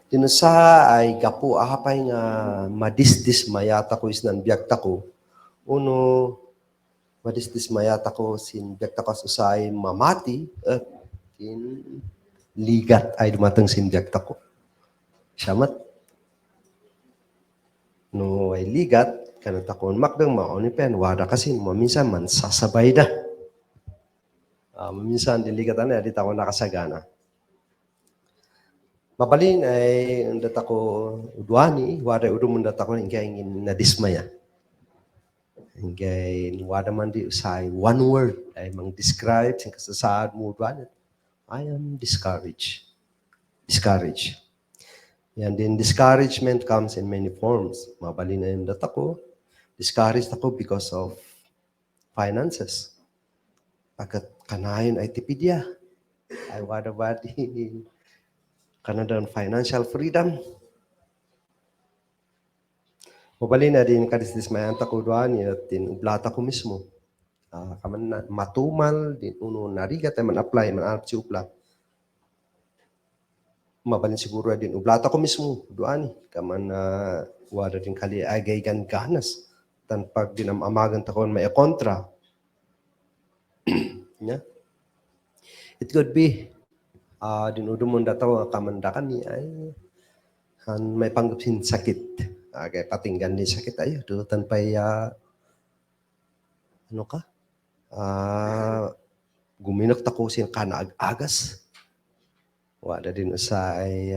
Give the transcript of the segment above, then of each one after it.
Tinusa ay gapu ahapay nga madisdis mayata ko isnan biag tako. Uno, madisdis mayata ko sin biag tako susay mamati at tin ligat ay dumateng sin biag tako. Siyamat. No ay ligat, kanang takon makdang maoni pen wada kasi maminsan man sasabay da. Maminsan din ligatan na di tako nakasagana. Mabalin ay undat ako udwani, wada udum undat ako ingay nadismaya. Ingay wada man di usay one word ay mang describe sing kasasaad mo udwani. I am discouraged. Discouraged. And then discouragement comes in many forms. Mabalin na undat ako. Discouraged ako because of finances. Pagkat kanayon ay tipidya. Ay wada-wadi Canadian financial freedom. Mabalin na din kadisdis mayanta ko doan at din ublata ko mismo. Kaman na matumal din uno narigat ay man apply man arap si upla. Mabalin siguro din ublata ko mismo doan kaman wala din kali agay ganas tan pag dinamamagan ta kon may kontra. Yeah. It could be dinudumon dataw kamandakan ni ay may panggapsin sakit. Kaya patinggan ni sakit ayo do tanpay ano ka? Guminok tako sin kanaag-agas. Wala din sa ay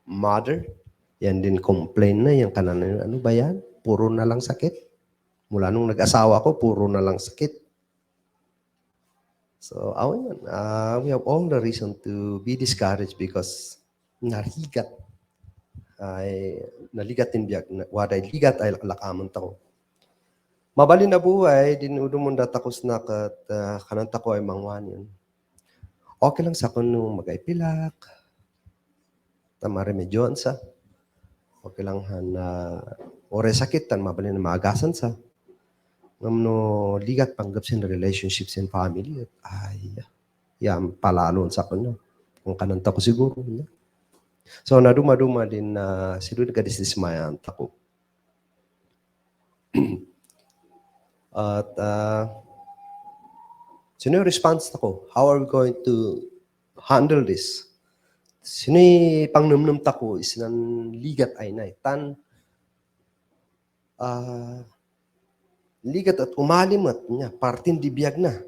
mother. Yan din complain na yung kanan ano ba yan? Puro na lang sakit. Mula nung nag-asawa ko, puro na lang sakit. So, we have all the reason to be discouraged because naligat din biyag. Waday ligat ay lakaman tako. Mabalin na buhay, din udumunda takos na kat kanan tako ay mangwan yun. Okay lang sa kuno magay-pilak. Tamaremedyoan sa. Okay lang ore sakit tan mabalin na maagasan sa. Ngamno ligat panggap sin relationships and family ay yan palalon sa kuno. Kung kanan tako siguro. Yeah. So naduma-duma din na sidud kadisismayan tako. At sino yung response ako? How are we going to handle this? Sino yung pangnumnum tako is nan ligat ay na. Ligat at umalimat niya, partin di biyag na.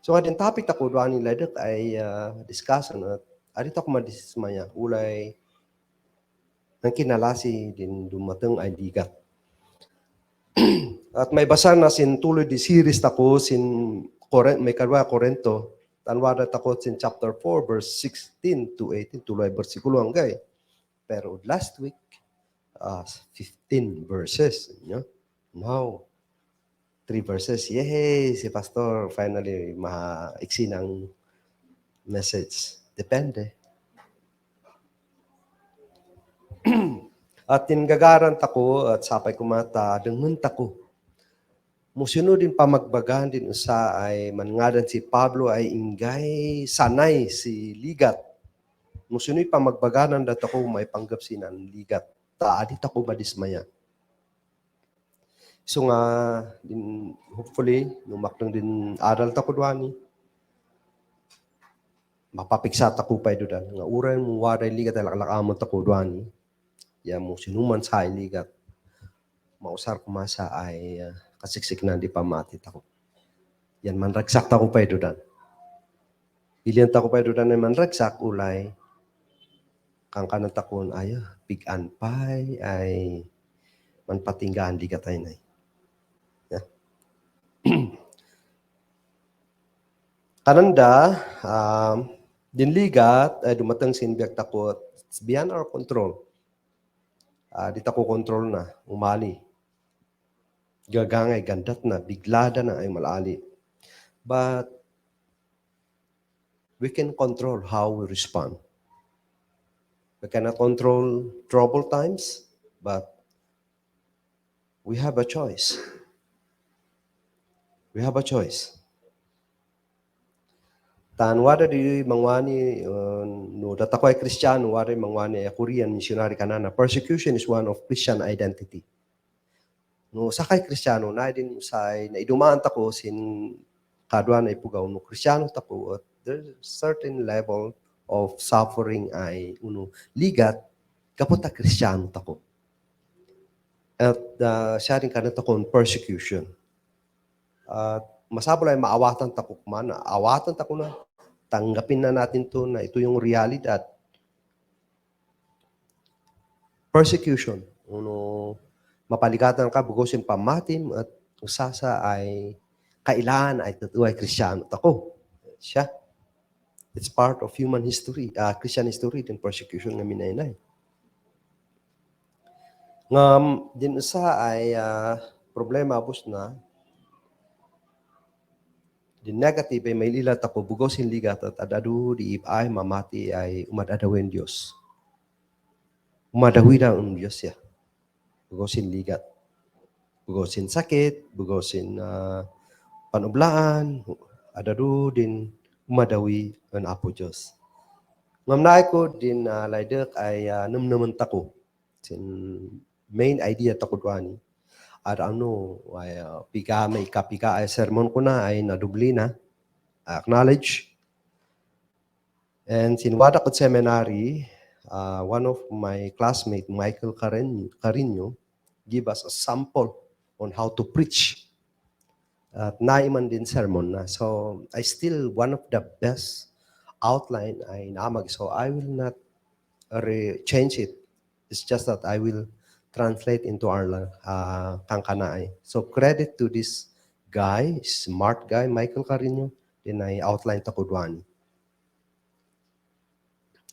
So adin topic ako doon nila dak ay discussion at adit ako madismaya ulay ng kinalasi din dumateng ay ligat. At may basa na sin tuloy di series tako sin may karwa Korento tanwada tako sin chapter 4 verse 16 to 18 tuloy bersikulo hanggang. Pero last week 15 verses, you know? Now 3 verses. Yay! Si Pastor finally maiksi ng message. Depende. At tinggagaran tako at sapay kumata, dengen tako. Musino din pamagbagan din usa ay mangadan si Pablo ay ingay sanay si ligat. Musino'y pamagbaganan dat ako may panggap sinan ligat. Taadit ako madismaya. So nga, din, hopefully, numaknang din aral tako duani. Mapapiksat ako pa ito dan. Nga uran mo waray ligat ay lakalakaman tako duani. Ya mo sinuman sa ligat. Mausar kumasa ay kasiksik na di pamatit ako. Yan manragsak tako pa ito dan. Pilihan tako pa ito dan ay manragsak ulay. Kang kanan takon ay pigan pay ay manpatinggaan ligat ay na. Kananda, dinligat, dumatang sinbiyak takot, it's beyond our control. Di tako control na, umali. Gagangay, gandat na, biglada na ay malali. But we can control how we respond. We cannot control troubled times, but we have a choice. We have a choice. Tan wada di mangwani no data ko ay Kristiyano, wada mangwani ay Korean missionary kanana. Persecution is one of Christian identity. No sakay Kristiyano na din say na idumaan ta ko sin kadwan ay pugaw no Kristiyano ta ko at there's certain level of suffering ay uno ligat kapot ta Kristiyano ta ko. At siya rin kanata ko persecution. At masabol ay maawatan ta ko man, awatan ta ko na tanggapin na natin to na ito yung realidad. Persecution. Uno, mapaligatan ka, bugosin pamatim at usasa ay kailangan ay tatuay Kristiyano tako. Siya. It's part of human history, Christian history, din persecution nga minaynay. Ngam, din usa ay problema bus na the negative ay may lilat ako, bugosin ligat at adadu di ay mamati ay umadadawin Diyos. Umadawi na ang Diyos ya. Bugosin ligat. Bugosin sakit, bugosin panublaan, adadu din umadawi ang Apo Diyos. Ngamnay ko din laydak ay namnaman tako. Sin main idea tako duani. At ano, ay may kapika ay sermon ko na ay nadubli na. Acknowledge. And sinwada ko seminary, one of my classmates, Michael Carino, give us a sample on how to preach. At naiman din sermon na. So, I still, one of the best outline ay naamag. So, I will not change it. It's just that I will translate into our Kangkanaay. So, credit to this guy, smart guy, Michael Carino, din ay outline ta kudwani.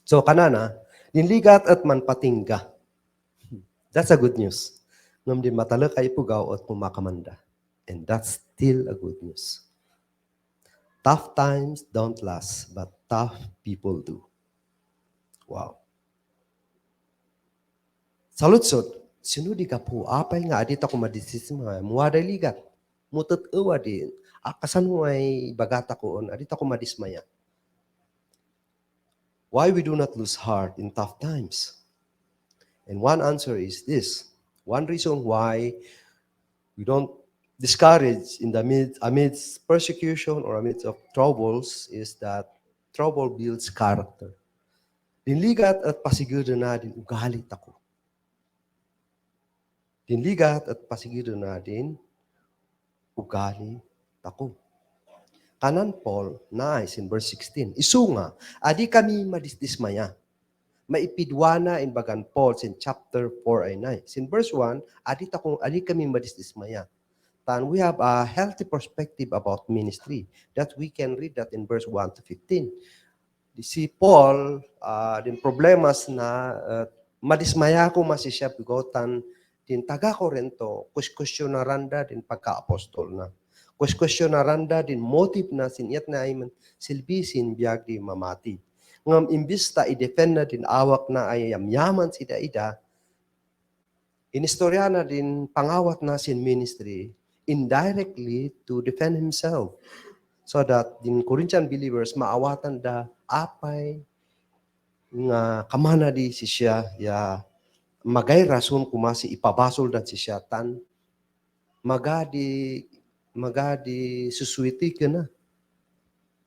So, kanana, linligat at manpatingga. That's a good news. Ngam din matalak ay pugaw at pumakamanda. And that's still a good news. Tough times don't last, but tough people do. Wow. Salutsod, sinudi ka po, apay nga adit ako madisisma, muwaday ligat. Mutot uwa din, akasan mo ay bagata ko on, adit ako madismaya. Why we do not lose heart in tough times? And one answer is this. One reason why we don't discourage in the amidst persecution or amidst of troubles is that trouble builds character. Dinligat at pasiguro na din ugali tako. Dinligat at pasiguro na din ugali tako. Kanan Paul, nice in verse 16. Isunga, adi kami madisdismaya. Maipidwana in bagan Paul in chapter 4 ay 9. In verse 1, adi kami madisdismaya. And we have a healthy perspective about ministry that we can read that in verse 1 to 15. Si Paul, din problemas na madismaya ko masisya bigotan din taga Korinto, kuskusyonaranda din pagka-apostol na. Kuskusyonaranda din motive na sinyat na ay silbisin biyag di mamati. Ngam imbis ta i-defend na din awak na ay yamyaman sida ida, inistorya na din pangawat na sin ministry indirectly to defend himself. So that din Corinthian believers maawatan da apay nga kamana di siya ya magay rason kumasi ipabasol dan siya tan magadi susuiti ka na.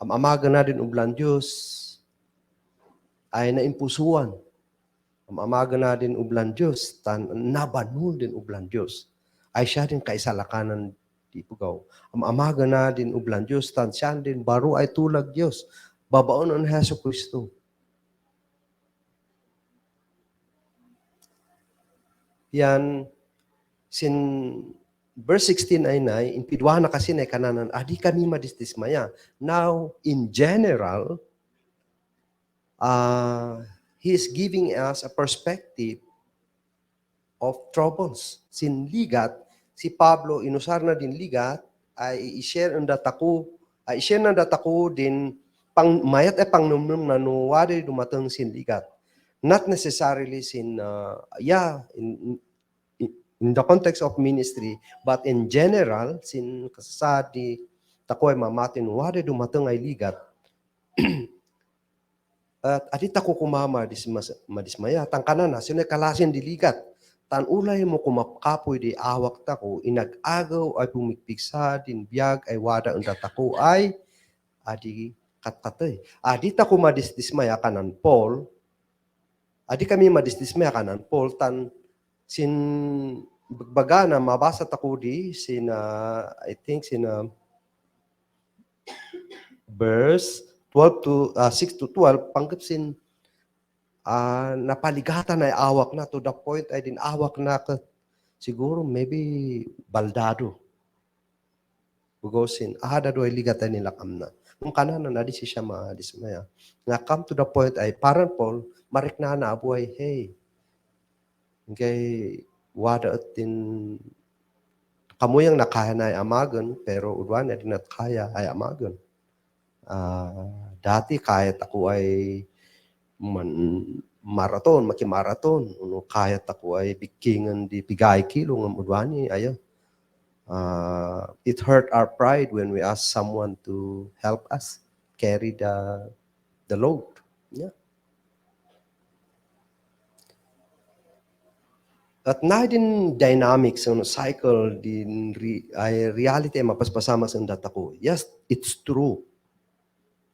Amaga na din ublan Diyos ay naimpusuan. Amaga na din ublan Diyos tan nabanul din ublan Diyos. Ay siya din kaisalakanan di pugaw. Amaga na din ublan Diyos tan siya din baro ay tulag Diyos. Babaon ang Hesus Kristo. Yan, sin verse 16 ay na, impidwa na kasi na kananan, adi kami madisdismaya. Now, in general, he is giving us a perspective of troubles. Sin ligat, si Pablo, inusar na din ligat, ay i-share ang dataku, din, mayat ay pangnumnum na nuwari dumatang sin ligat. Not necessarily sin, in the context of ministry, but in general, sin kasadi takoy mamatin, wari dumatang ay ligat, At adita ko kumama madismaya tan kanana sino kalasin diligat tan ulay mo kumakapoy di awak tako inag-agaw ay pumikpiksa din biyag ay wada ang datako ay adi katatay. Adita ko madismaya kanan Paul. Adi kami madismaya kanan Paul tan sin bagbaga na mabasa tako di sina I think sina verse 12 to 6 to 12 panggap sin napaligatan ay awak na to the point ay din awak na ka siguro maybe baldado. Bugosin, ahada do ay ligatan nila kamna. Nung kanan na di siya madismaya. Nga come to the point ay parang Paul, marik na abuay, hey, kay wada atin kamu yang nakaya na ay amagan, pero udwan ay dinat kaya ay amagan. Dati kahit ako ay maraton, makimaraton. Kahit ako ay bikingan di pigay kilo ng udwani, ayaw. It hurt our pride when we ask someone to help us carry the load. Yeah. At na din dynamics ng cycle din ay reality ay mapaspasama sa data ko. Yes, it's true.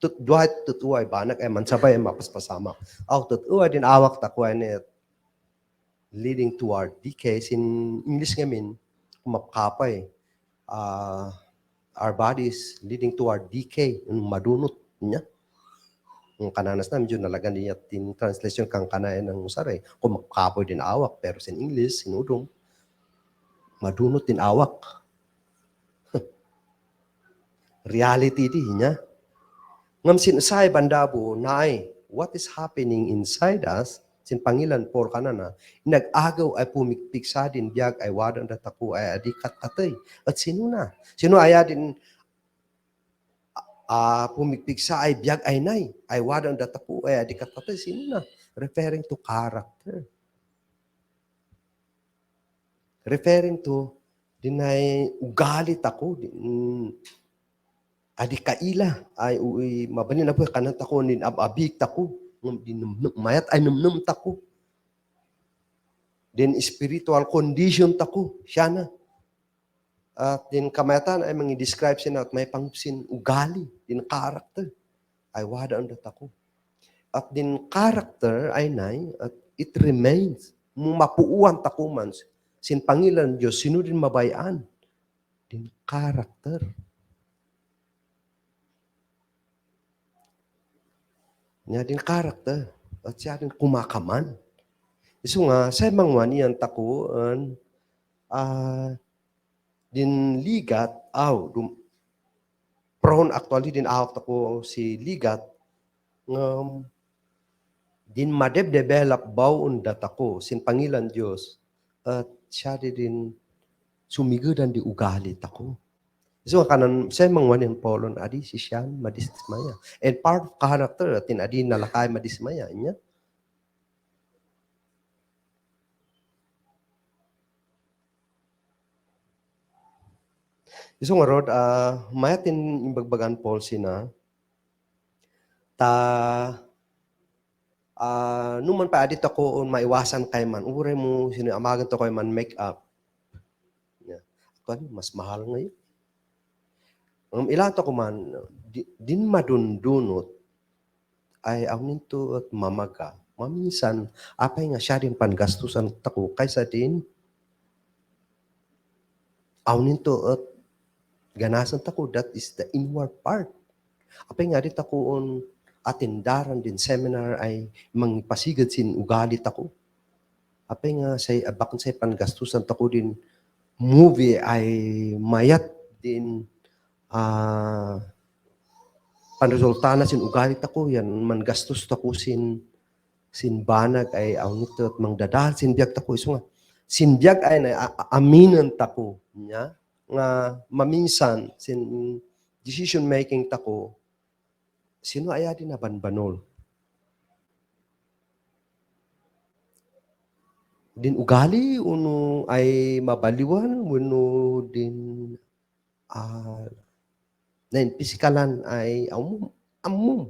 Tutuay banak ay mansabay ay mapaspasama. Tutuay din awak takuan net leading toward decay. In English ngamin, kumapkapay. Our bodies leading toward decay. Madunot niya. Yung kananas na, medyo nalagan niya tin translation kang kanayan ng usaray. Kumapkapoy din awak. Pero sin English, sinudong, madunot din awak. Reality di niya. Ngam sinasay bandabo, naay, what is happening inside us, sin Pangilan por kanana, nag-agaw ay pumikpiksa din biyag ay wadan dataku ay adikat katay. At sino na? Sino aya din pumikpiksa ay biyag ay nay, ay wadan dataku ay adikat katay. Sino na? Referring to character. Referring to dinay ugali tako, adi kaila ay mabanin na po kanan tako nin ababik tako mayat ay numnum tako din spiritual condition tako siya na at din kamayatan ay mangi-describe siya at may pangsin ugali din character ay wada ang tako at din character ay nay at it remains mapuuan tako man sin Pangilan Diyos sino din mabayaan din character. Niya din karakter at siya din kumakaman. So nga, sa mangwan yan takuan, din ligat, prone actually din awak tako si ligat, din madeb-develop baon datako, sin Pangilan Diyos, at siya din sumigadan di ugali tako. So kanan sa mangwan yung polon adi si Sian madismaya. And part of character atin adi nalakay madismaya niya. So nga rod mayatin imbagbagan policy na numan pa adi ako maiwasan kay man uray mo sino amagan to kay man make up. Yeah. Kan mas mahal ngayon. Ilan to ko man, din madundunot ay awnin to at mamaga. Maminsan, apay nga siya rin pangastusan tako kaysa din awnin to at ganasan tako, that is the inward part. Apay nga rin takoon atindaran din seminar ay mangpasigad sin ugali tako. Apay nga say bakit say pangastusan tako din movie ay mayat din panresulta na sin ugali tako yan man gastos tako sin banag ay awnito at mangdadal sin biag tako iso nga sin biag ay na aminan tako nya nga maminsan sin decision making tako sino aya din na banbanol din ugali uno ay mabaliwan uno din na pisikalan ay amum.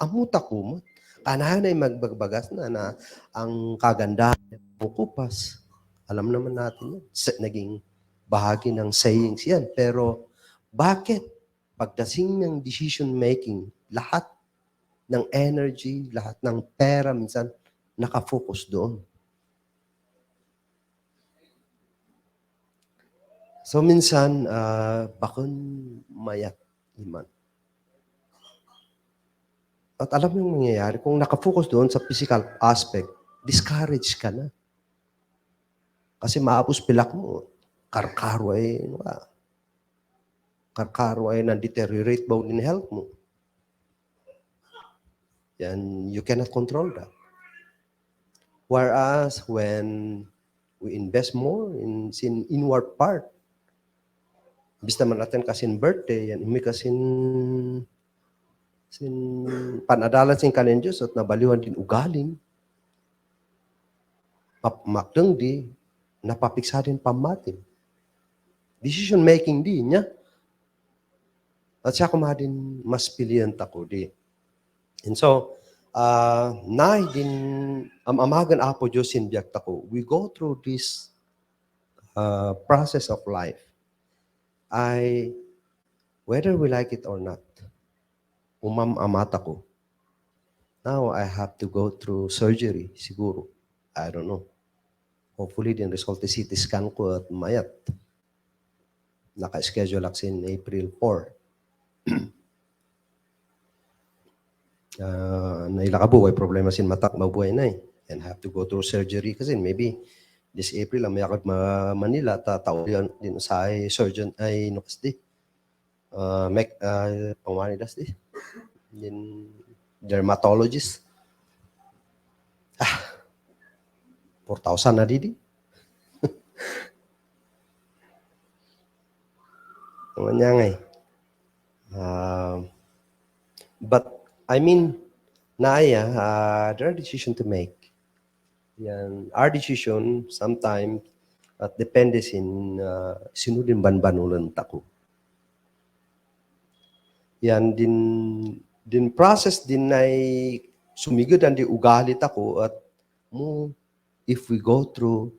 amuta ko, kanahan ay magbagbagas na ang kagandahan ng kupas. Alam naman natin yan. Naging bahagi ng sayings yan. Pero bakit pagdating ng decision making, lahat ng energy, lahat ng pera minsan nakafocus doon? So minsan, bakon mayat iman. At alam mo yung mangyayari, kung nakafocus doon sa physical aspect, discourage ka na. Kasi maapos pilak mo, karkaro ay na-deteriorate ba in health mo. Yan, you cannot control that. Whereas when we invest more in inward part, bis naman natin kasin birthday, yan imi kasin panadalan sin kanin Diyos at nabaliwan din ugaling. Makdang di, napapiksa din pamatin. Decision making di niya. At siya kumadin mas pilihan tako di. And so, nahi din, amagan apo Diyos sinbiyak tako, we go through this process of life. Whether we like it or not, amata ko. Now, I have to go through surgery, siguro. I don't know. Hopefully, din result CT scan ko at mayat. Naka-schedule ako in April 4. Nailakabu, ay problema sin matak, mabuhay na eh. And have to go through surgery kasi maybe this April, may akot Manila, tao din sa surgeon ay nukas di. Pangmanidas di. Din dermatologist. 4,000 na di. Naman ngay. But, I mean, there are decisions to make. Yan, our decision, sometimes, at depende sinudin banbanulan tako. Yan, din process din ay sumigod ang di ugalit ako at if we go through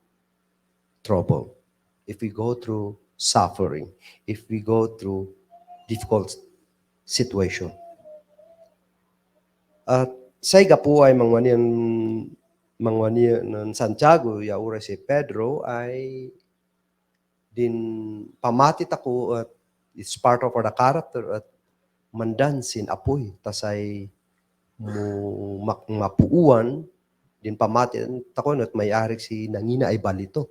trouble, if we go through suffering, if we go through difficult situation. At sayga po ay mangwanian ng Santiago, yaura si Pedro, ay din pamatit ako at it's part of the character at mandansin apoy, tasay mapuuan, din pamatit ako at may-ari si nangina ay balito.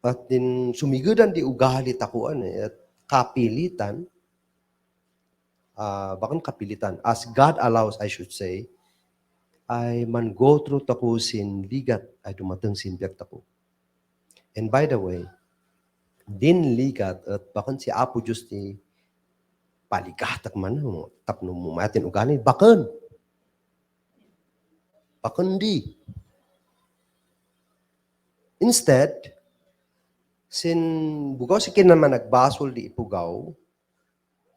At din sumigodan di ugalit ako at kapilitan, bakit kapilitan? As God allows, I should say, ay man go through tapusin ligat ay dumatang sinbiyak tako. And by the way, din ligat at bakit si Apo Diyos ni paligatak man tapno mo matin ugalit, bakit di. Instead, bugaw si naman nagbasol di ipugaw,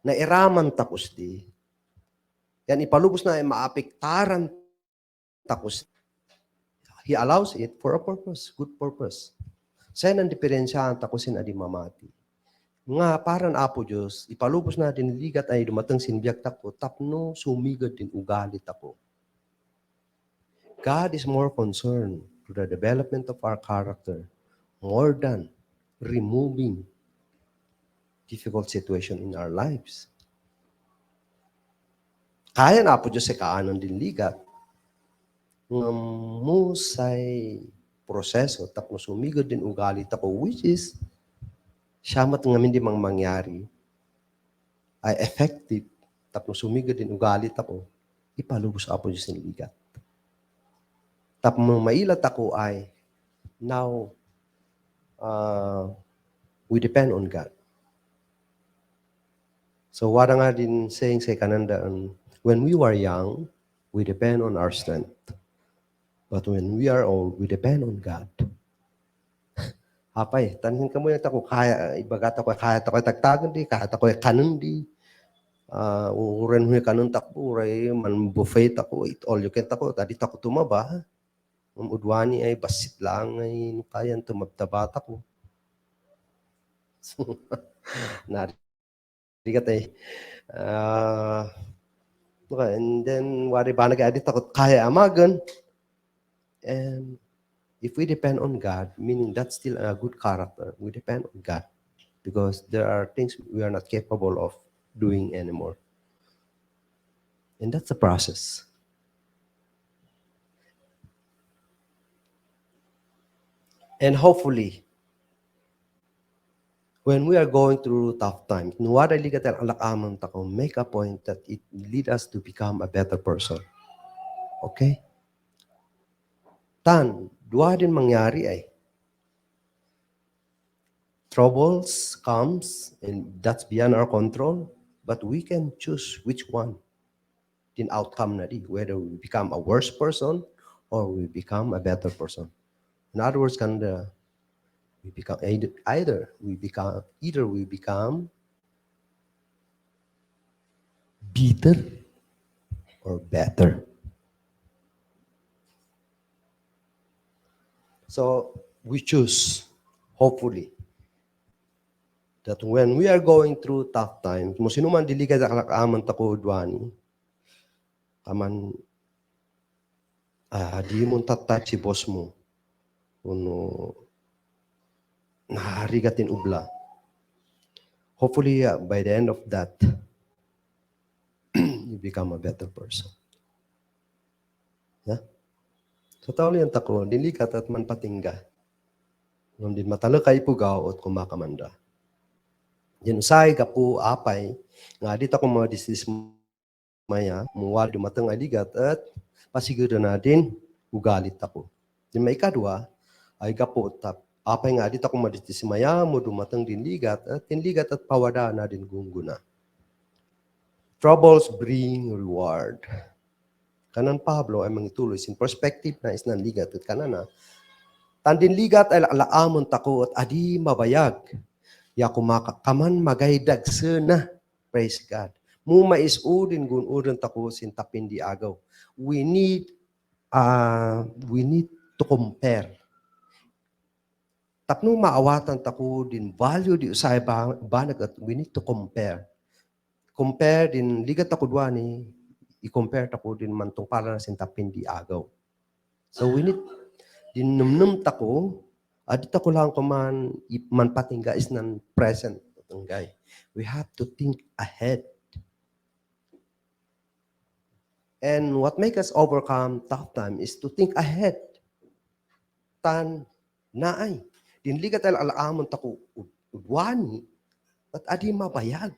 na iraman tapos di. Yan ipalubos na ay maapektaran tapos. He allows it for a purpose, good purpose. Sa nang diferensyahan tapusin adi mamati. Nga parang Apo Diyos, ipalubos natin ligat ay dumatang sinbiyak tako, tapno sumigad din ugalit ako. God is more concerned to the development of our character more than removing difficult situation in our lives. Kaya na po Diyos sa kaanon din ligat. Musay proseso, tapos sumigod din ugali ako, which is, siya ngamin di mang mangyari, ay effective, tapos sumigod din ugali ako, ipalubos ako Diyos ng ligat. Tapos mailat ako ay, now, we depend on God. So, wala nga din saying sa kananda, when we were young, we depend on our strength. But when we are old, we depend on God. Hapay, tanin ka mo yung tako, kaya, ibagat ako, kaya tako tagtagan di, kaya tako kanan di. Uren huy kanun takbo, uray man buffet ako, it all you can tako, tadi tako tumaba. Udwani ay basit lang ay kayan tumabtabata ko. So, narigat ay. And then, wari ba nag-edit ako, kaya amagan. And if we depend on God, meaning that's still a good character, we depend on God. Because there are things we are not capable of doing anymore. And that's the process. And hopefully, when we are going through tough times, nuwara ligatel alakaman tako, make a point that it lead us to become a better person. Okay? Dua din mangyari ay. Troubles comes, and that's beyond our control, but we can choose which one. Din outcome na di, whether we become a worse person or we become a better person. In other words, we become either we become bitter or better. So we choose, hopefully, that when we are going through tough times, mo sino man dili ka kalakaman tako dwani, kaman di mo tatat si boss mo, kuno naharigatin ubla. Hopefully, by the end of that, you become a better person. Yeah? So tao yan tako, dilikat at manpatingga. Nung din matalo kay pugaw at kumakamanda. Yan usay ka po apay, nga dito ko mga disease maya, muwal dumatang aligat at pasiguro na din, ugalit ako. Din may kadwa, ay kapo tap, apay nga dito ko mga disease maya, mo dumatang din ligat at pawada na din gungguna. Troubles bring reward. Kanan Pablo ay mangituloy sin perspective na isnan ligat at kanana. Tandin ligat ay alaamon tako at adi mabayag. Ya kumakaman magaydag na. Praise God. Mu maisudin gun udon tako sin tapin di agaw. We need to compare. Tapno maawatan tako din value di usay banag at we need to compare. Compare din ligat ako duani, i-compare tako din mantong para na sin tapin di agaw. So we need din numnum tako, adita ko lang kuman manpatingga is nan present tanggay. We have to think ahead. And what make us overcome tough time is to think ahead. Tan naay. Dinligat tayo alaamon tako udwani at adi mabayag.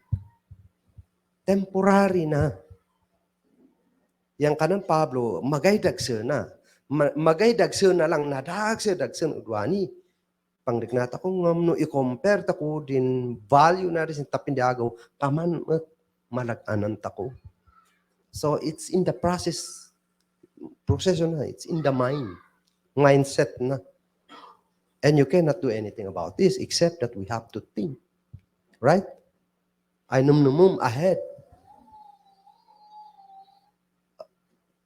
Temporary na. Yang kanan Pablo, magaydagsa na. Magaydagsa na lang, nadagsa udwani. Pangdignata ko no i-compare tako din value na rin tapindiagaw, paman malaganan tako. So it's in the process na, it's in the mindset na. And you cannot do anything about this except that we have to think. Right? Ay numnumum ahead.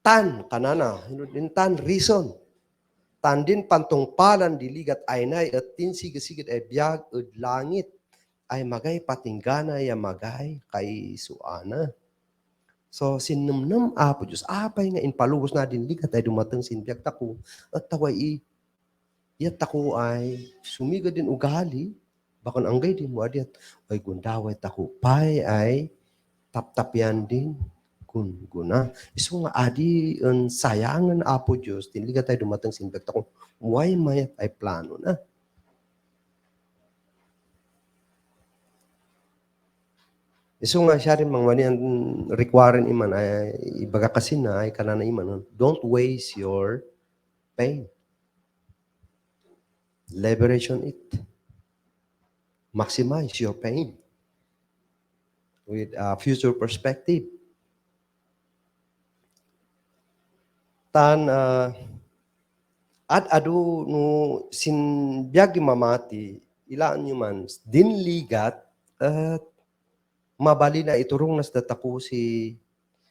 Tan kanana, tan reason. Tan din pantungpalan diligat aynay at tinsigasigit ay biyag ud langit ay magay patinggana ya magay kay suana. So sinumnum apo Diyos, apay nga inpalubos na din ligat ay dumatang sinbiag tako at taway iyat tako ay sumiga din ugali bakon anggay din mo adiat ay gundaway tako pay ay taptapyan din guna. Isu nga adi ang sayangan apo Diyos, tinligat tayo dumatang sinbag tako, why mayat ay plano na. Isu nga siya rin mga requiring iman ay ibaga kasi na ay kanana iman, don't waste your pain. Leverage on it. Maximize your pain with a future perspective. Tan at adu no sin biag mamati ilaan nyo man dinligat at Mabali na iturong nas datako si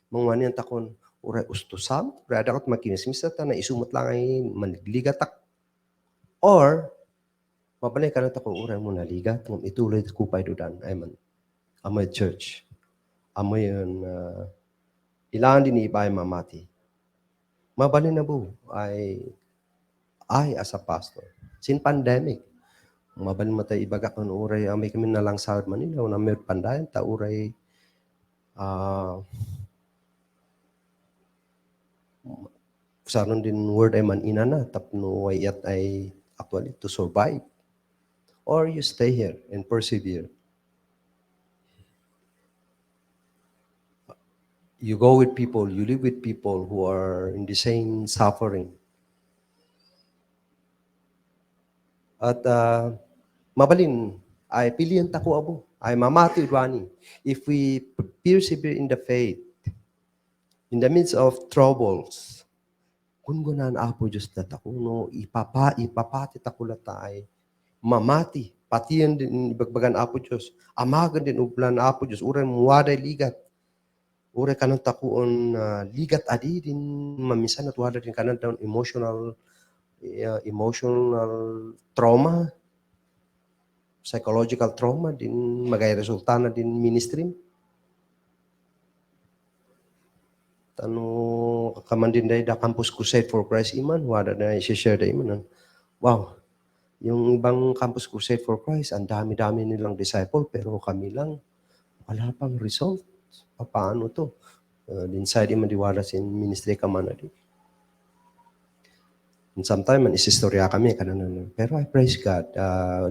mangwanian takon uray ustusam, uray adakot makinismis ta na isumot lang ay manligatak. Or mabali ka na tako uray mo naligat ngam ituloy ko pay dudan ay man amoy church. Amoy yun ilangan din ibay mamati. Mabali na bu ay as a pastor. Sin pandemic, mabali matay ibagak ng uray amay kami na lang sa Manila na may pandayan ta uray saron din word ay man ina na tapno ay yat ay actually to survive. Or you stay here and persevere. You go with people, you live with people who are in the same suffering. At mabalin, ay pilihan tako abo, ay mamati udwani. If we persevere in the faith, in the midst of troubles, kungunan apo Diyos na tako, no, ipapati tako latay, mamati, patiyan din ibagbagan apo Diyos, amagan din ublan apo Diyos, uran muwaday ligat, uray kanang takuon ligat adi din mamisan at wala din kanang down emotional trauma, psychological trauma din magay resulta na din ministry. Tano kaman din da Campus Crusade for Christ iman wala na i-share da iman. Wow. Yung ibang Campus Crusade for Christ, ang dami-dami nilang disciple pero kami lang wala pang result. Paano to? Inside man diwala sin ministry ka man adi. And sometimes man isistorya kami kanan. Pero I praise God.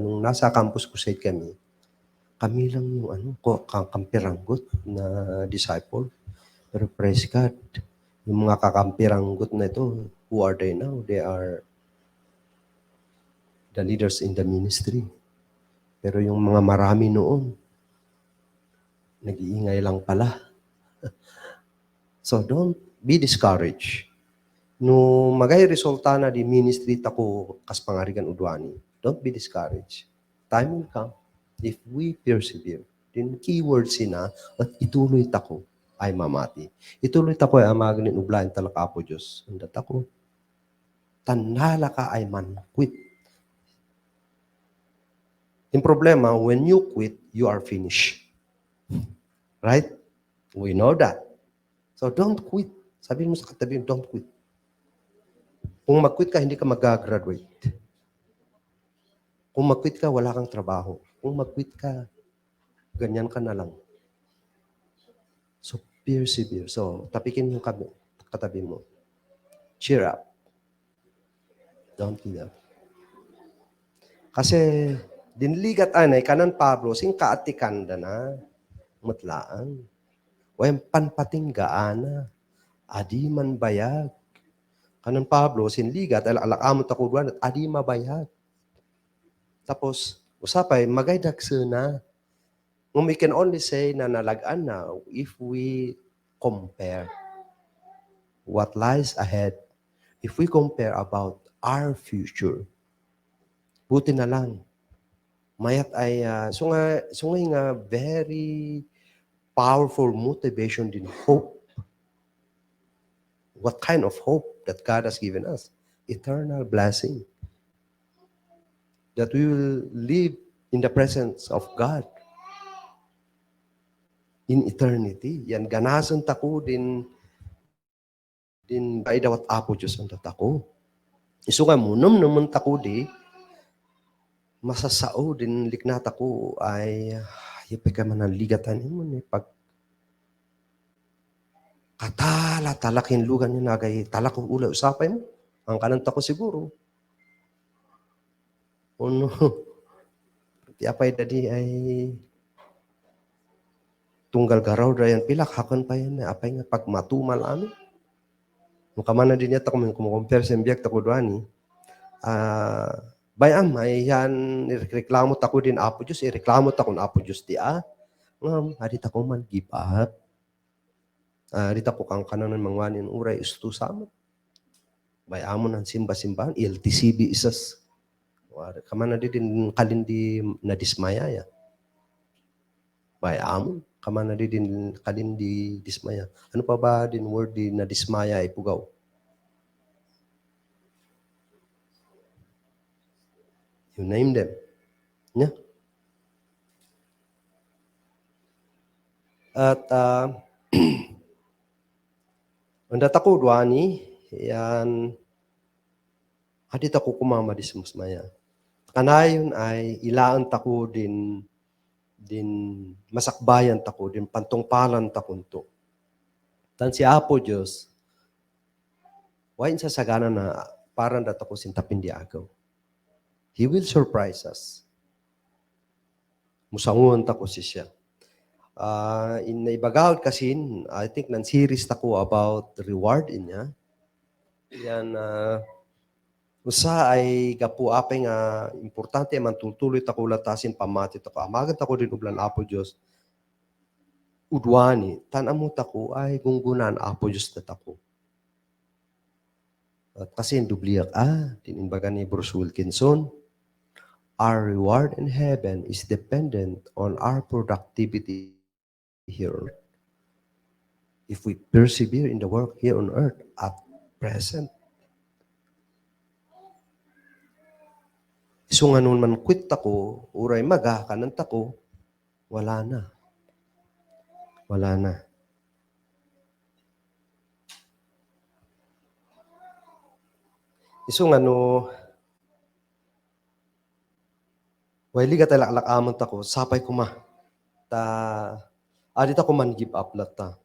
Nung nasa Campus Crusade kami lang yung kampiranggot na disciple. Pero praise God. Yung mga kakampiranggot na ito, who are they now? They are the leaders in the ministry. Pero yung mga marami noon, nag-iingay lang pala. So don't be discouraged. No magay resulta na di ministry tako kas pangarigan udwani. Don't be discouraged. Time will come if we persevere. Din keyword sina at ituloy tako ay mamati. Ituloy tako ay amagin ublain talaka po Diyos. Ang datako. Tanala ka ay man quit. In problema, when you quit, you are finished. Right? We know that. So don't quit. Sabihin mo sa katabi, don't quit. Kung mag-quit ka, hindi ka mag-graduate. Kung mag-quit ka, wala kang trabaho. Kung mag-quit ka, ganyan ka na lang. So persevere. So tapikin mo katabi mo. Cheer up. Don't give up. Kasi dinligat anay kanan Pablo sing kaatikanda na mutlaan. Wayan panpating gaana. Adi man bayag. Kanan Pablo sinligat alakamot ako duan at adi mabayag. Tapos usapay magaydagsa na. We can only say na nalagaan na if we compare what lies ahead. If we compare about our future. Buti na lang. Mayat ay sungay nga very powerful motivation din hope. What kind of hope that God has given us? Eternal blessing. That we will live in the presence of God in eternity. Yan ganasan tako din baidawat apo Diyos ang tatako. Iso nga munom naman tako di masasao din liknata ko ay yapay ka man ang ligatan mo ni pag katala-talakin lugan yung nagay talak ko ula usapay mo. Ang kananta ko siguro. Uno, yapay dadi ay tunggal garaw dayan pilak hakon pa yan apay nga pag matumal ano. Mukamana din yata kung compare sa biyak tako duani. Bayam ay yan ireklamo tako din apo Diyos, ireklamo tako na apo Diyos di ngam hadit ako man give up. Dita po kang kananan mangwanin uray isto sama. Bayamon ang simba-simbahan, LTCB isas. Kamana din kalindi na dismaya ya. Bayamon. Kamana din kalin di dismaya. Ano pa ba din word di na dismaya ipugaw? You name them. Yeah. At anda tako duani yan hadit ako kumama dismaya. Kanayon ay ilaan tako din masakbayan tako din pantungpalan takunto. Tan si Apo Diyos, wain sa sagana na parang dato ko sintapin di agaw. He will surprise us. Musanguan tako si siya. In naibagawad kasin, I think nan series tako about reward inya. Yan, usa ay gapu apay nga importante man tutuloy tako latasin pamati tako. Amagan tako din ublan Apo Diyos. Udwani, tanamo tako ay gunggunan Apo Diyos na tako. At kasi dubliak, tininbaga ni Bruce Wilkinson, our reward in heaven is dependent on our productivity here. If we persevere in the work here on earth at present. So nga nun man quit ako, uray maga, kanan tako, wala na. Wala na. So nga no, wali ka talak amon tako, sapay kuma. Adita ko man give up lata.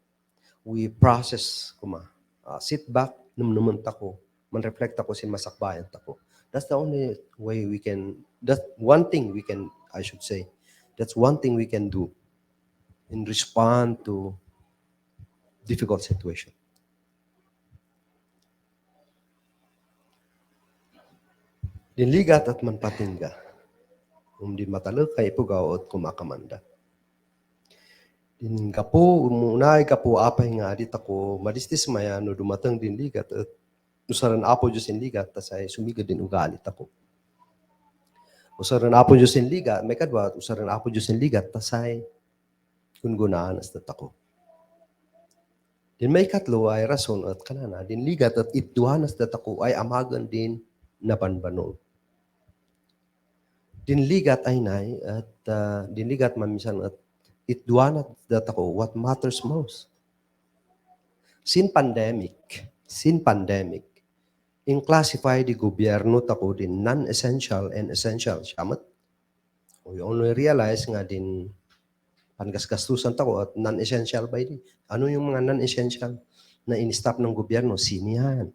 We process kuma. Sit back, naman tako, man-reflect ako sin masakbayan tako. That's the only way we can, that's one thing we can, I should say, that's one thing we can do in respond to difficult situation. Dinligat at manpatingga. Di matalog kay ipugaw at kumakamanda. Din kapo, umunay kapo apay nga adit ako, madistis maya no dumatang dinligat at usaran Apo Diyos in ligat, tas ay sumigad din ugalit ako. Usaran Apo Diyos in ligat, may kadwa, usaran Apo Diyos in ligat, tas ay gungunaan as ako. Din may katlo ay rason at kanana, din ligat at itduhanas ako ay amagan din nabanbanon. Din ligat ay nay at din ligat mamisan at itduhanas ako what matters most. Sin pandemic, in-classify di gobyerno tako din non-essential and essential. Siyamat. We only realize nga din pangasgastusan tako at non-essential ba di? Ano yung mga non-essential na in-stop ng gobyerno? Sinihan.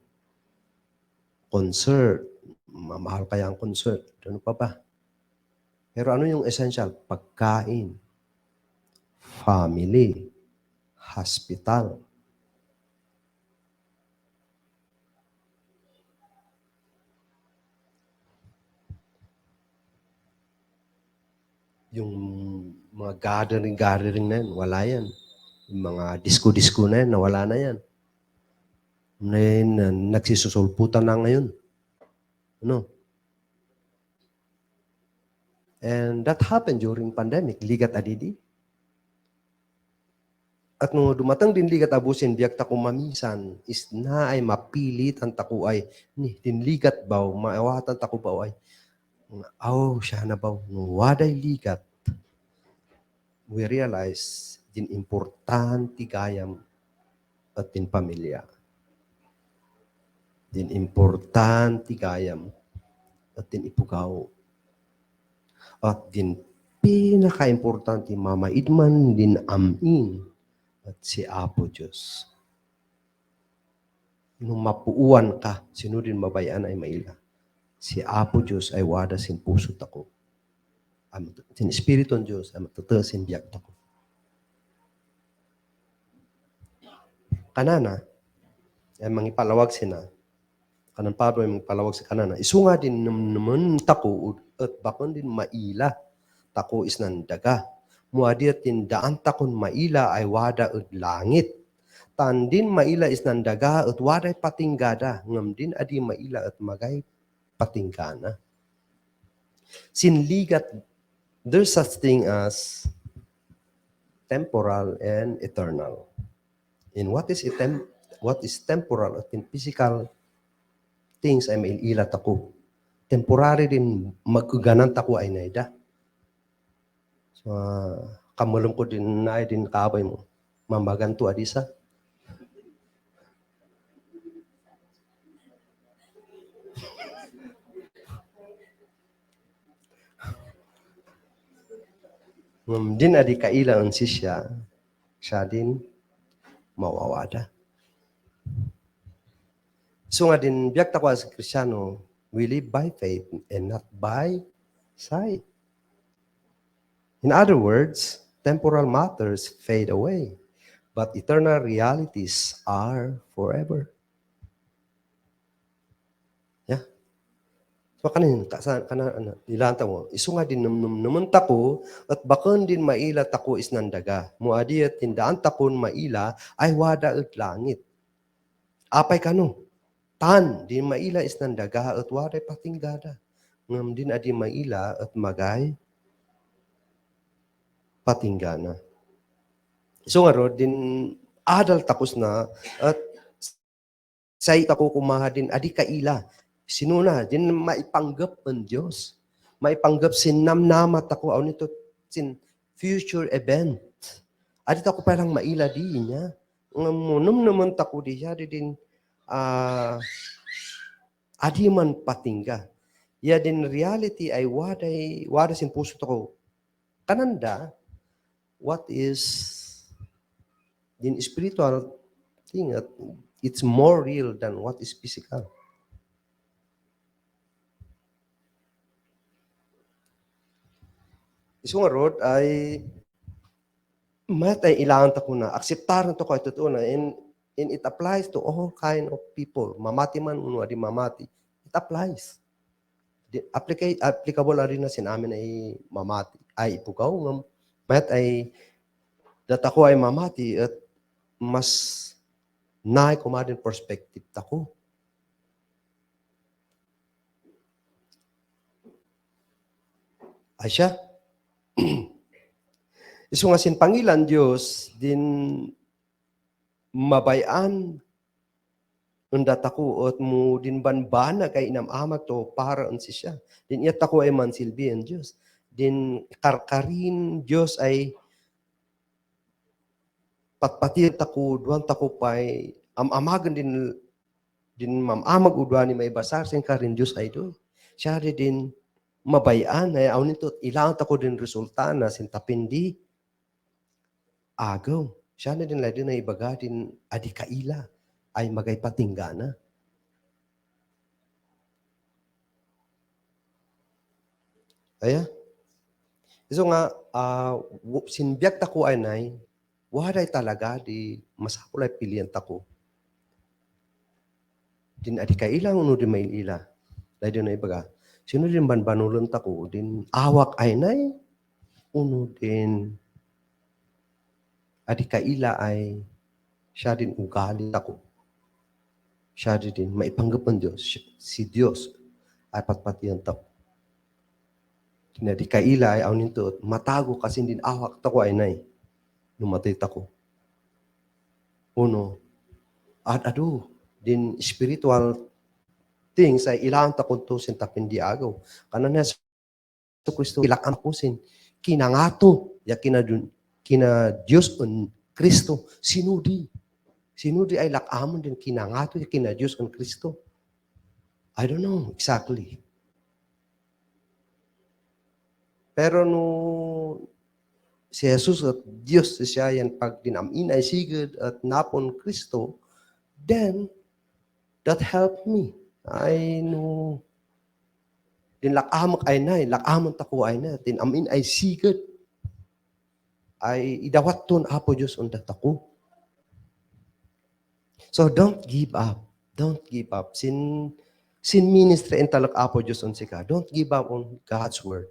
Concert. Mamahal kaya ang concert. Ano pa ba? Pero ano yung essential? Pagkain. Family. Hospital. Yung mga gathering na yan, wala yan. Yung mga disco na yan, nawala na yan. Nagsisusulputan na ngayon. Ano? And that happened during pandemic. Ligat adidi. At nung dumatang din ligat abusin, biyak tako mamisan, is na ay mapilit ang tako ay, dinligat baw, maawatan tako baw ay, siya na baw, waday ligat, we realize, din importante gayam at din pamilya. Din importante gayam at din ipugaw. At din pinaka-importante mamaidman din amin at si Apo Diyos. Nung mapuuan ka, sino din mabayaan ay maila. Si Apo Diyos ay wada sin puso tako. Sin Espiritu ng Diyos ay matutasin biyak tako. Kanana, ay mangipalawag sina. Kanan Pablo ay mangipalawag sa kanana. Isunga din naman tako at bakon din maila. Tako is nandaga. Muadir tindaan takon maila ay wada at langit. Tandin maila is nandaga at waday patinggada. Ngam din adi maila at magay patinggana. Sinligat, there's such thing as temporal and eternal. In what is temporal at in physical things ay mailat ako. Temporary din magkuganan tako ay naida. So, kamulong ko din na din kabay mo. Mamaganto adisa. Din adi kailangan siya din mawawada. So nga din, biyak tako as Kristiyano, we live by faith and not by sight. In other words, temporal matters fade away, but eternal realities are forever. Yeah. So ilanta mo, iso nga din naman tako, at bakon din maila tako is nandaga. Muadi at tindaan takon maila ay wada at langit. Apay kano? Tan, din maila is nandaga at waday patinggada. Ngam din adi maila at magay patinggana. So nga ro, din adal takos na at say tako kumaha din adi kaila. Sinuna, din maipanggap ng Diyos. Maipanggap sinamnamat ako. Aw nito, sin future event. Adi tako parang maila di niya. Ngunum naman tako di siya, din adi man patingga. Ya din reality ay wada sin puso tako. Kananda, what is din spiritual thing, it's more real than what is physical. So nga rod ay matay ilangan ta ko na akseptaran to kay totoo na and it applies to all kind of people. Mamati man uno adi mamati. It applies. Applicable na rin na sinamin ay mamati. Ay ipugaw ng mat ay dat ako ay mamati at mas naay kumadin perspective tako. Ay siya. Isu nga sin Pangilan Diyos din mabayan undat ako at mo din banbana kay inamamag to para unsi siya. Din iyat ako ay mansilbihan Diyos. Din karkarin Diyos ay patpatit ako, duwan tako pa'y amagan din mamamag udwan ni may basar sin karin Diyos ay do. Siya din mabayan ay aw nito ilang tako din resulta na sin tapindi agaw. Siya na din lagi na ibaga din adi kaila ay magay patinggana. Aya? So nga, sinbiyak tako ay nay, waday talaga di masakulay pilihan tako. Din adi kaila uno di may ila. Lagi na ibaga. Sino din banbanulon tako, din awak ay nay, uno din adi kaila ay siya din ugali tako. Siya din maipanggap ng Diyos. Si Diyos ay patpatiyan tako. Di kaila ay awnin to, matago kasi din awak tako ay nay. Numatay tako. Uno, din spiritual things ay ilang takon to sin tapindi agaw. Kanan na sa Kristo ilakam po sin kinangato ya kina Diyos on Kristo sinudi. Sinudi ay lakamon din kinangato ya kina Diyos on Kristo. I don't know exactly. Pero no si Jesus at Diyos siya yan pag dinamin ay sigad at napon Kristo, then that helped me. I know din lakamak ay na, lakamon tako ay na, din amin ay sigad. Ay idawat ton apo Diyos on ako. So don't give up. Don't give up. Sin ministry and talak apo Diyos on sika. Don't give up on God's word.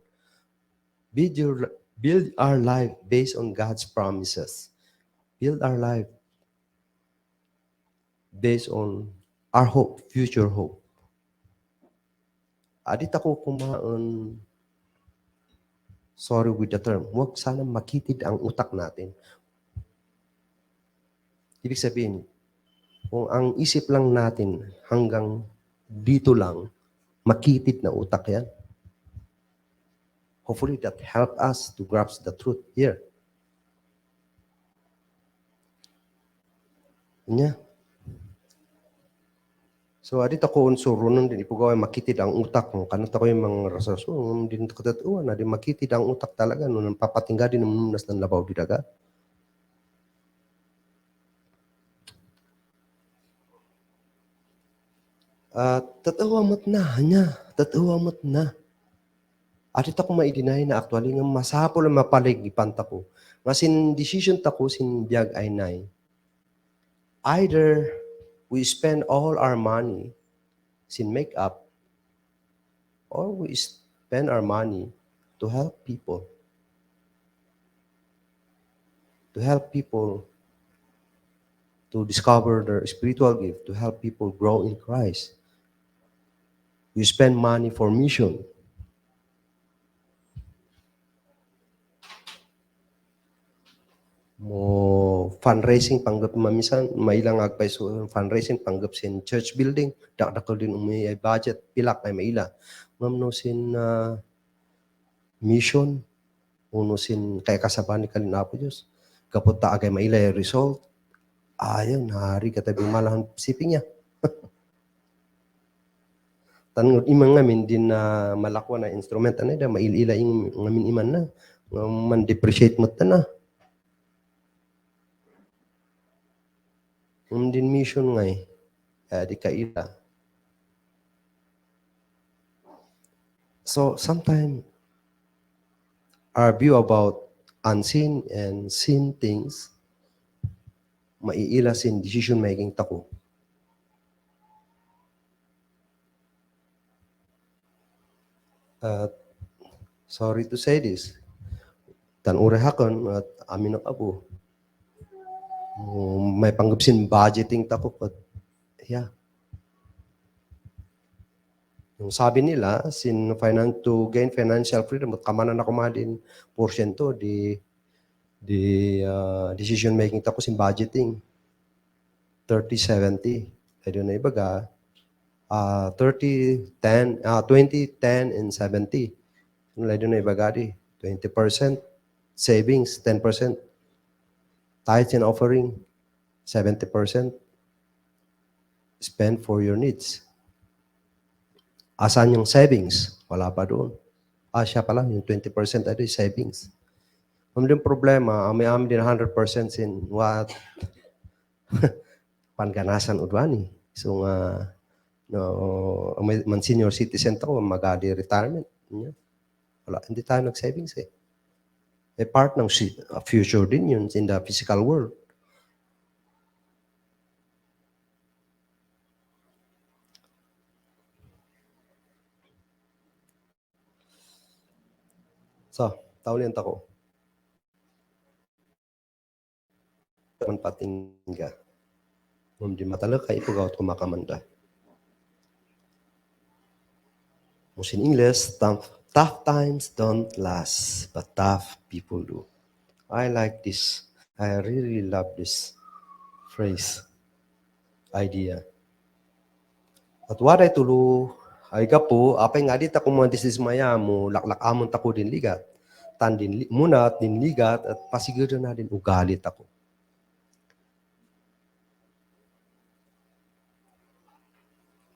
Build our life based on God's promises. Build our life based on our hope, future hope. Adit ako kumaon sorry with the term, huwag sana makitid ang utak natin. Ibig sabihin, kung ang isip lang natin hanggang dito lang, makitid na utak yan. Hopefully that help us to grasp the truth here. Nya. So adit ako unsuro nun din ipugaw makitid ang utak mo. Kanot ako yung mga rason din katatuan na din makitid ang utak talaga nun papatingga din ng nas ng labaw di dagat. Tatawa mo't na, nya. Tatawa mo't na. Adit ako maidinay na actually nga masapol ang mapaligipan tako. Nga sin decision tako sin biyag ay nay. Either we spend all our money sin makeup or we spend our money to help people. To help people to discover their spiritual gift, to help people grow in Christ. We spend money for mission. Mo fundraising panggap mamisan mailang agpay so fundraising panggap sin church building dakdakol din umi budget pilak ay maila mamno sin mission uno sin kay kasaban ni kalinapo Dios kapot ta agay maila result ayaw nahari katabi malahan siping niya tanod imang ngamin din na malakwa na instrument anay da mailila ing ngamin iman na man depreciate mo na din mission ngay di kaila. So sometimes our view about unseen and seen things maiila sin decision making tako. Sorry to say this. Tan urehakon at amin na abo. May panggapsin budgeting tako but yeah. Yung sabi nila, to gain financial freedom, at kamanan ako din porsyento, decision making tako sin budgeting. 30-70. Pwede na ibaga. 30-10, 20-10 and 70. Pwede na ibaga di. 20% savings, 10% tithes and offering, 70% spend for your needs. Asan yung savings? Wala pa doon. Siya pala, yung 20% ay savings. Ang din problema, amin din 100% in what panganasan udwani. So, man senior citizen ako, magadi retirement. Wala, hindi tayo nag-savings eh. Part ng future din yun in the physical world. So, taulian tako. Man patingga. Di matalak kay ipugaw at kumakamanda. In English, tough times don't last, but tough people do. I like this. I really love this phrase, idea. At waday tulo, ay kapo, apay nga di tako mga disismaya mo, laklak-amon tako din ligat. Tan din munat, din ligat, at pasiguro na din ugalit ako.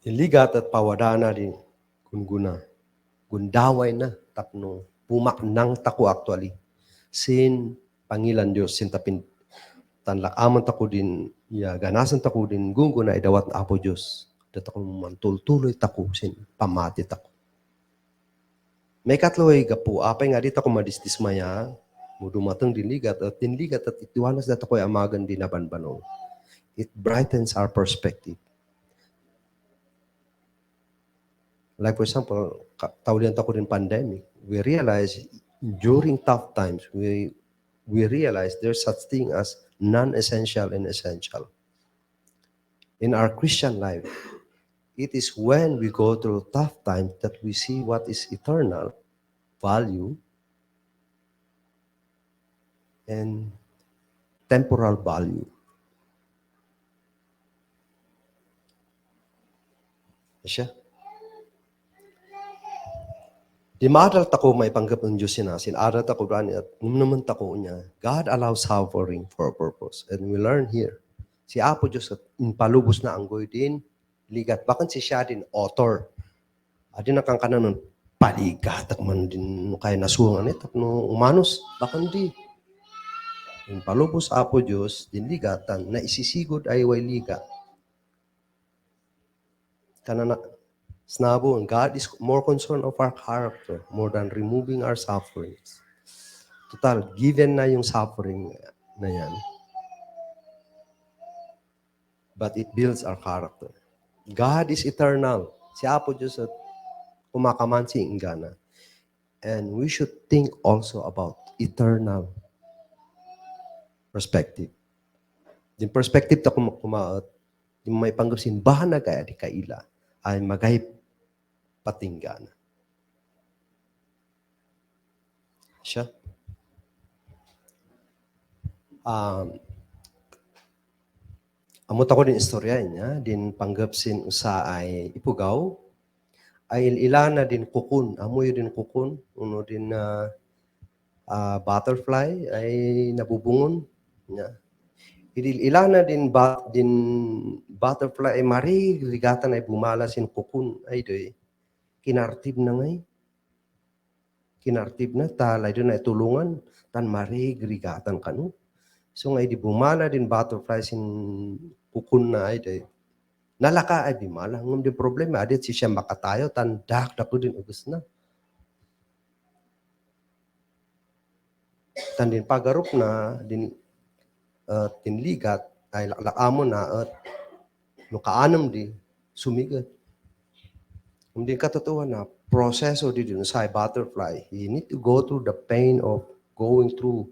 Iligat at pawadana din, guna. Gundaway na, tapno, pumak nang tako actually. Sin Pangilan Diyos, sin tapin, tanlak-amon tako din, ganasan tako din, gunguna, idawat na apo Diyos. Dito ko mantul-tuloy tako, sin pamati tako. May katloy gapu, apay nga dito ko madisdismaya, mudumatang dinligat at itiwanas dito ko amagan din nabanbanong. It brightens our perspective. Like for example, taulian tako din pandemic, we realize during tough times, we realize there's such thing as non-essential and essential. In our Christian life, it is when we go through tough times that we see what is eternal value and temporal value. Siya. Di madal tako may panggap ng Diyos sinasin. Aral tako gani at naman tako niya. God allows suffering for a purpose. And we learn here. Si Apo Diyos at impalubos na anggoy din. Ligat. Bakan si siya din author. Adi na kang kanan ng paligat. At man din kaya nasuhangan ito. No umanos. Bakan di. Impalubos Apo Diyos. Din ligatan. Na isisigod ay way liga. Kanana. Snabo, God is more concerned of our character more than removing our sufferings. Total, given na yung suffering na yan. But it builds our character. God is eternal. Si Apo Diyos at kumakaman si Ingana. And we should think also about eternal perspective. Yung perspective ta kumaot, yung may panggapsin, bahan na kaya di kaila, ay magay patinggana. Siya. Amot ako din istorya niya, din panggapsin usa ay ipugaw, ay ilana din kukun, amoy din kukun, uno din na butterfly ay nabubungon niya. Ilana din butterfly ay mari rigatan ay bumala sin kukun ay doy. Kinartib na ngay. Kinartib na talay doon ay tulungan tan mari rigatan kanu. So ngay di bumala din butterfly sin kukun na ay doy. Nalaka ay bimala. Ngum di problema adit si siya makatayo tan dak dako din ugus na. Tan din pagarup na din tinligat ay laklakamo na at nukaanam di sumigat. Hindi katotohanan na proseso di dun sa butterfly. You need to go through the pain of going through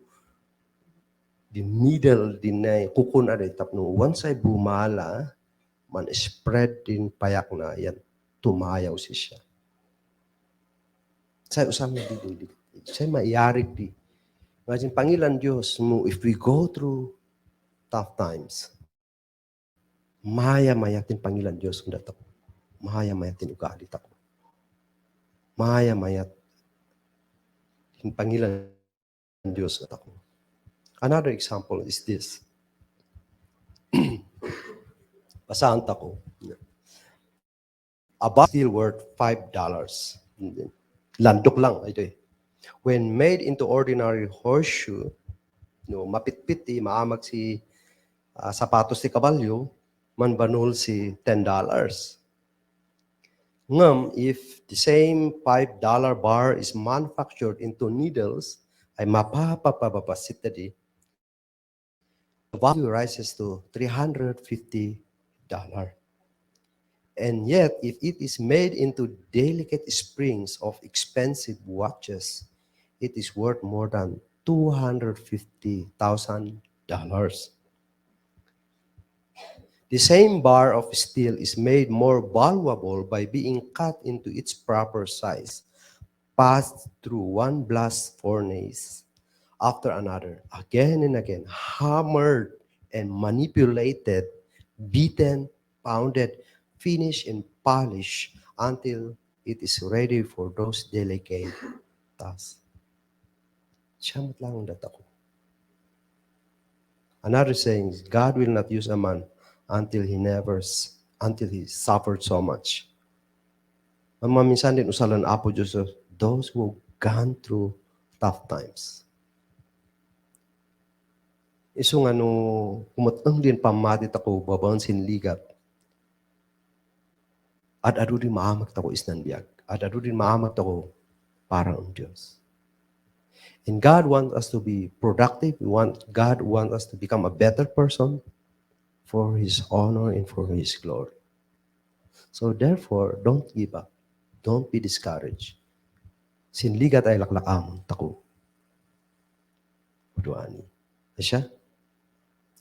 the needle din na kukun aday tapno. Once ay bumala, man spread din payak na yan. Tumayaw si siya. Say usama di. Say maiyarig di. Imagine, Pangilan Diyos mo, if we go through tough times, maya-mayatin Pangilan Diyos kung dato. Maya-mayatin ugalit ako. Maya-mayat yung Pangilan Diyos at ako. Another example is this. Basahan ko. A bus still worth $5. Landok lang. Ito eh. When made into ordinary horseshoe, no, mapit-pit maamag si sapatos si kabalyo, manbanul si $10. Ngam, if the same $5 bar is manufactured into needles, ay mapapapabasit na di, the value rises to $350. And yet, if it is made into delicate springs of expensive watches, it is worth more than $250,000. The same bar of steel is made more valuable by being cut into its proper size, passed through one blast furnace after another, again and again, hammered and manipulated, beaten, pounded, finished, and polished until it is ready for those delicate tasks. Siyamot lang ang data ko. Another saying is, God will not use a man until he suffered so much. Minsan din usalan Apo Diyos of those who have gone through tough times. Iso nga no, kumatang din pamatit ako, babang sinligat. At ado din maamak ako isnan biyag. At ado din maamak ako para ang Diyos. And God wants us to be productive. God wants us to become a better person for His honor and for His glory. So therefore, don't give up. Don't be discouraged. Sinligat ay laklakamon tako. Uduani. Asya?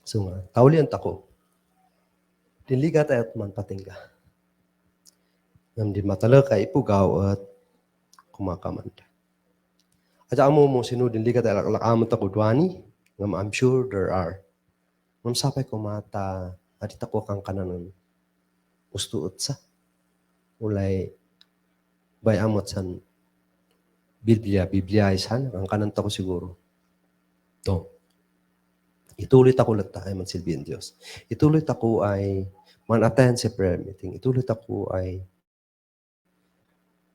So nga, taulian tako. Dinligat ay at manpatingga. Ngam di matala kay ipugaw at kumakamanda. At amo mo sinudin ligat ay laklakamon tako duani. Ngam I'm sure there are. Ngam sapay ko mata, adita ko kang kananon, ustuot sa. Ulay, bay amot san Biblia isan, ang kananta ko siguro. To. Itulit ako lata ay mansilbihan Diyos. Itulit ako ay man-attend sa prayer meeting. Itulit ako ay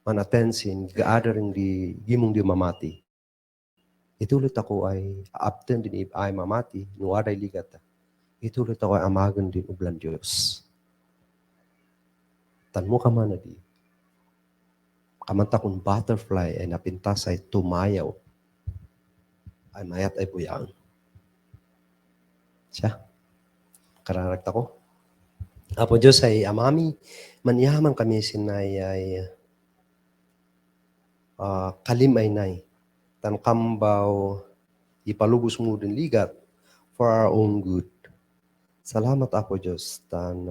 man-attend sin gathering di gimong di mamati. Itulit ako ay attend din ay mamati, nuwaray ligata. Itulit ako ay amagan din ublan Diyos. Tanmo ka man na di. Kamanta kong butterfly ay napintas ay tumayaw. Ay mayat ay puyang. Siya. Kararagta ko. Apo Diyos ay amami, manyaman kami sinay ay kalimay nay. Tan kambaw, ipalubos mo din ligat for our own good. Salamat Apo Diyos. Tan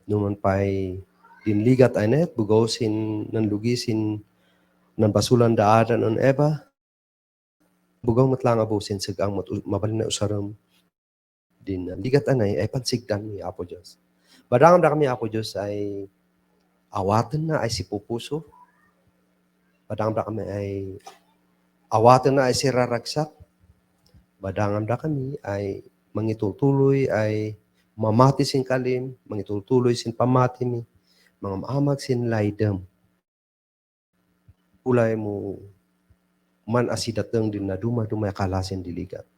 numan pa'y dinligat ay net, bugosin, nanlugisin, nan basulan daadan on eba, bugaw matlang abusin sigang mabalin na usaram din ligat anay ay pansigdan ni Apo Diyos. Badangam na kami Apo Diyos ay awatan na ay si pupuso. Badangam na kami ay awatan na ay si raragsak. Badangam na kami ay mangitutuloy ay mamati sin kalim, mangitutuloy sin pamati mi, mga maamag sin laydam. Ulay mo man asidatang din na dumay kalasin diligat.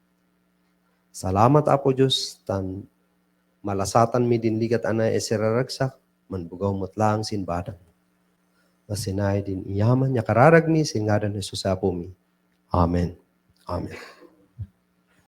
Salamat Apo Diyos, tan malasatan mi din ligat anay esiraragsak, manbugaw mutlang sin badang. Masinay din iyaman niya kararag mi sin ngadan Jesus Apo mi. Amen. Amen.